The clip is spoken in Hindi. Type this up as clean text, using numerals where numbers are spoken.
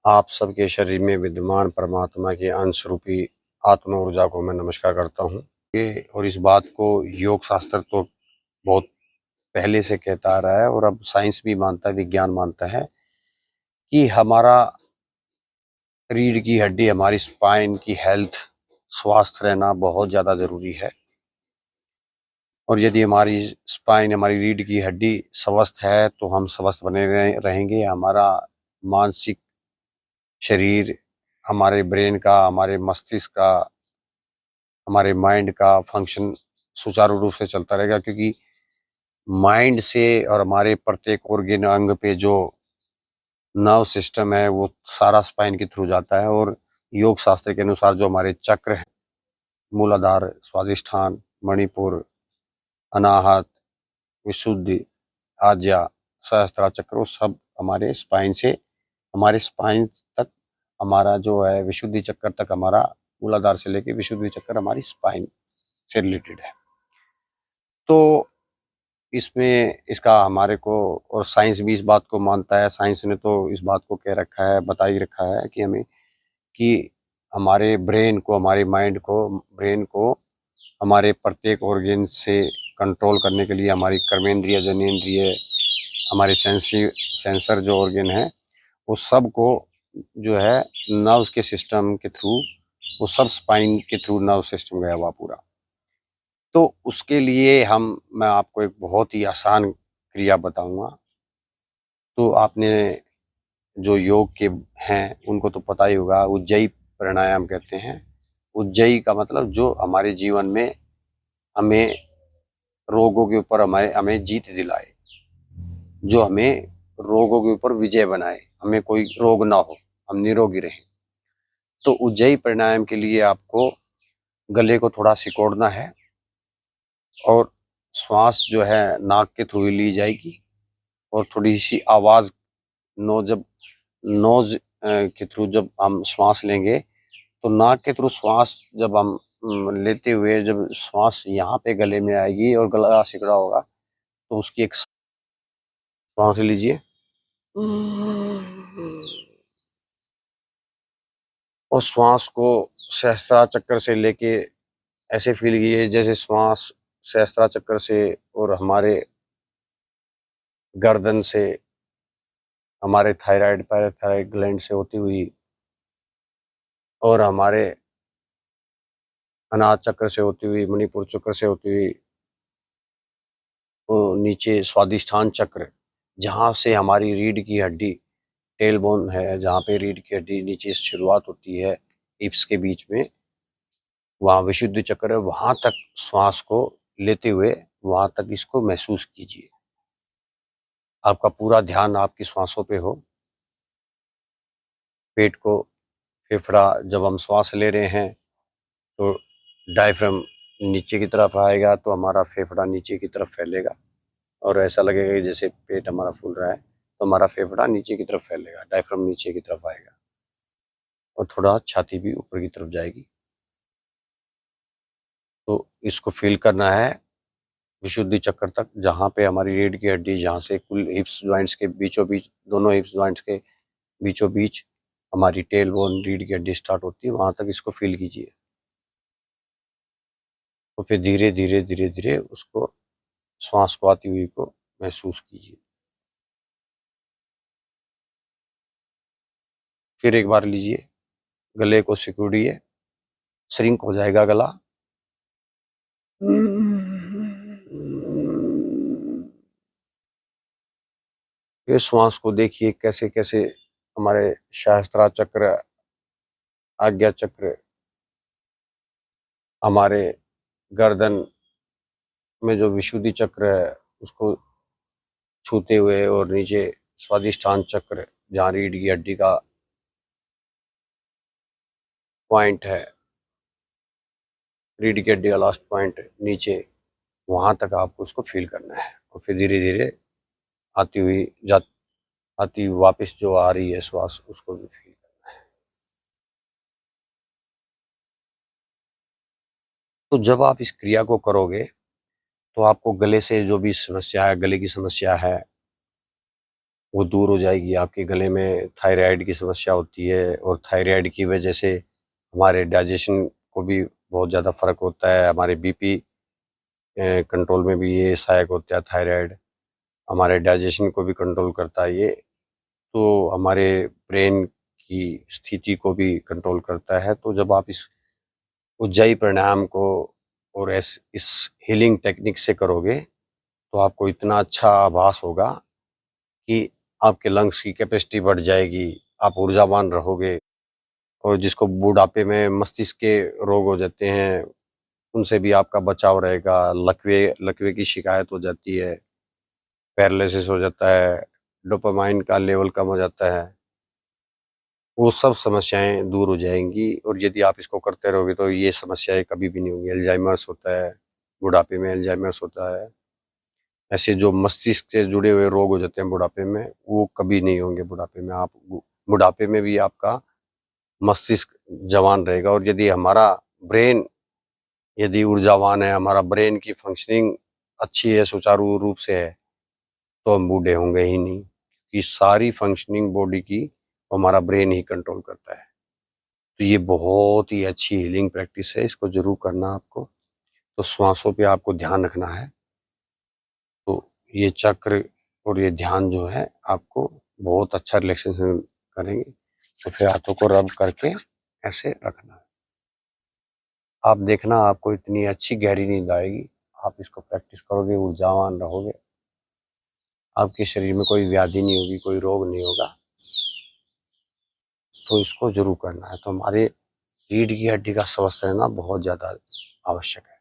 आप सबके शरीर में विद्यमान परमात्मा के अंश रूपी आत्म ऊर्जा को मैं नमस्कार करता हूँ। ये और इस बात को योग शास्त्र तो बहुत पहले से कहता आ रहा है और अब साइंस भी मानता है, विज्ञान मानता है कि हमारा रीढ़ की हड्डी, हमारी स्पाइन की हेल्थ, स्वास्थ्य रहना बहुत ज़्यादा ज़रूरी है। और यदि हमारी स्पाइन, हमारी रीढ़ की हड्डी स्वस्थ है तो हम स्वस्थ बने रहेंगे। हमारा मानसिक शरीर, हमारे ब्रेन का, हमारे मस्तिष्क का, हमारे माइंड का फंक्शन सुचारू रूप से चलता रहेगा, क्योंकि माइंड से और हमारे प्रत्येक ऑर्गन अंग पे जो नर्व सिस्टम है वो सारा स्पाइन के थ्रू जाता है। और योग शास्त्र के अनुसार जो हमारे चक्र है, मूलाधार, स्वादिष्ठान, मणिपुर, अनाहत, विशुद्धि, आज्ञा, सहस्त्रा चक्र, वो सब हमारे स्पाइन से, हमारे स्पाइन तक, हमारा जो है विशुद्धि चक्र तक, हमारा मूलाधार से लेके विशुद्धि चक्र हमारी स्पाइन से रिलेटेड है। तो इसमें इसका हमारे को, और साइंस भी इस बात को मानता है, साइंस ने तो इस बात को कह रखा है, बता ही रखा है कि हमें, कि हमारे ब्रेन को, हमारे माइंड को, ब्रेन को हमारे प्रत्येक ऑर्गन से कंट्रोल करने के लिए हमारी कर्मेंद्रिय, जनेंद्रिय, हमारे सेंसर जो ऑर्गन है, वो सब को जो है नर्व्स के सिस्टम के थ्रू, वो सब स्पाइन के थ्रू नर्व सिस्टम गया हुआ पूरा। तो उसके लिए मैं आपको एक बहुत ही आसान क्रिया बताऊंगा। तो आपने जो योग के हैं उनको तो पता ही होगा, उज्जयी प्राणायाम कहते हैं। उज्जयी का मतलब जो हमारे जीवन में हमें रोगों के ऊपर हमें हमें जीत दिलाए, जो हमें रोगों के ऊपर विजय बनाए, हमें कोई रोग ना हो, हम निरोगी रहें। तो उज्जयी प्राणायाम के लिए आपको गले को थोड़ा सिकोड़ना है और श्वास जो है नाक के थ्रू ही ली जाएगी। और थोड़ी सी आवाज़, जब नोज के थ्रू जब हम श्वास लेंगे, तो नाक के थ्रू श्वास जब हम लेते हुए जब श्वास यहाँ पे गले में आएगी और गला सिकड़ा होगा, तो उसकी एक श्वास लीजिए और श्वास को सहस्त्रा चक्र से लेके ऐसे फील कीजिए जैसे श्वास सहस्त्रा चक्र से और हमारे गर्दन से, हमारे थायराइड, पैराथायराइड ग्लैंड से होती हुई और हमारे अनाहत चक्र से होती हुई, मणिपुर चक्र से होती हुई, तो नीचे स्वादिष्ठान चक्र, जहाँ से हमारी रीढ़ की हड्डी, टेल बोन है, जहाँ पे रीढ़ की हड्डी नीचे से शुरुआत होती है हिप्स के बीच में, वहाँ विशुद्धि चक्र है, वहाँ तक श्वास को लेते हुए वहाँ तक इसको महसूस कीजिए। आपका पूरा ध्यान आपकी श्वासों पे हो। पेट को, फेफड़ा, जब हम श्वास ले रहे हैं तो डायफ्राम नीचे की तरफ आएगा, तो हमारा फेफड़ा नीचे की तरफ फैलेगा और ऐसा लगेगा कि जैसे पेट हमारा फूल रहा है, तो हमारा फेफड़ा नीचे की तरफ फैलेगा, डायफ्राम नीचे की तरफ आएगा और थोड़ा छाती भी ऊपर की तरफ जाएगी। तो इसको फील करना है विशुद्धि चक्र तक, जहाँ पे हमारी रीढ़ की हड्डी, जहाँ से कुल हिप्स जॉइंट्स के बीचों बीच, दोनों हिप्स जॉइंट्स के बीचों बीच हमारी टेल बोन, रीढ़ की हड्डी स्टार्ट होती है, वहाँ तक इसको फील कीजिए। और फिर धीरे धीरे धीरे धीरे उसको, श्वास को आती हुई को महसूस कीजिए। फिर एक बार लीजिए, गले को सिकुड़िए, श्रिंक हो जाएगा गला। फिर श्वास को देखिए कैसे कैसे हमारे सहस्त्रा चक्र, आज्ञा चक्र, हमारे गर्दन में जो विशुद्धि चक्र है उसको छूते हुए, और नीचे स्वादिष्ठान चक्र, जहाँ रीढ़ की हड्डी का पॉइंट है, रीढ़ की हड्डी का लास्ट पॉइंट नीचे, वहां तक आपको उसको फील करना है। और फिर धीरे धीरे आती हुई जा आती हुई वापस जो आ रही है श्वास, उसको भी फील करना है। तो जब आप इस क्रिया को करोगे तो आपको गले से जो भी समस्या है, गले की समस्या है, वो दूर हो जाएगी। आपके गले में थायराइड की समस्या होती है और थायराइड की वजह से हमारे डाइजेशन को भी बहुत ज़्यादा फ़र्क होता है। हमारे बीपी कंट्रोल में भी ये सहायक होता है थायराइड। हमारे डाइजेशन को भी कंट्रोल करता है ये। तो हमारे ब्रेन की स्थिति को भी कंट्रोल करता है। तो जब आप इस उज्जाई प्राणायाम को और इस हीलिंग टेक्निक से करोगे तो आपको इतना अच्छा आभास होगा कि आपके लंग्स की कैपेसिटी बढ़ जाएगी, आप ऊर्जावान रहोगे। और जिसको बुढ़ापे में मस्तिष्क के रोग हो जाते हैं, उनसे भी आपका बचाव रहेगा। लकवे लकवे की शिकायत हो जाती है, पैरालिसिस हो जाता है, डोपामाइन का लेवल कम हो जाता है, वो सब समस्याएँ दूर हो जाएँगी। और यदि आप इसको करते रहोगे तो ये समस्याएँ कभी भी नहीं होंगी। अल्ज़ाइमर्स होता है, बुढ़ापे में अल्ज़ाइमर्स होता है। ऐसे जो मस्तिष्क से जुड़े हुए रोग हो जाते हैं बुढ़ापे में, वो कभी नहीं होंगे बुढ़ापे में। आप बुढ़ापे में भी आपका मस्तिष्क जवान रहेगा। और यदि हमारा ब्रेन यदि ऊर्जावान है, हमारा ब्रेन की फंक्शनिंग अच्छी है, सुचारू रूप से है, तो हम बूढ़े होंगे ही नहीं। कि सारी फंक्शनिंग बॉडी की हमारा ब्रेन ही कंट्रोल करता है। तो ये बहुत ही अच्छी हीलिंग प्रैक्टिस है, इसको ज़रूर करना आपको। तो श्वासों पे आपको ध्यान रखना है। तो ये चक्र और ये ध्यान जो है आपको बहुत अच्छा रिलैक्सेशन करेंगे। तो फिर हाथों को रब करके ऐसे रखना है। आप देखना आपको इतनी अच्छी गहरी नींद आएगी। आप इसको प्रैक्टिस करोगे, ऊर्जावान रहोगे। आपके शरीर में कोई व्याधि नहीं होगी, कोई रोग नहीं होगा। तो इसको ज़रूर करना है। तो हमारे रीढ़ की हड्डी का स्वस्थ रहना बहुत ज़्यादा आवश्यक है।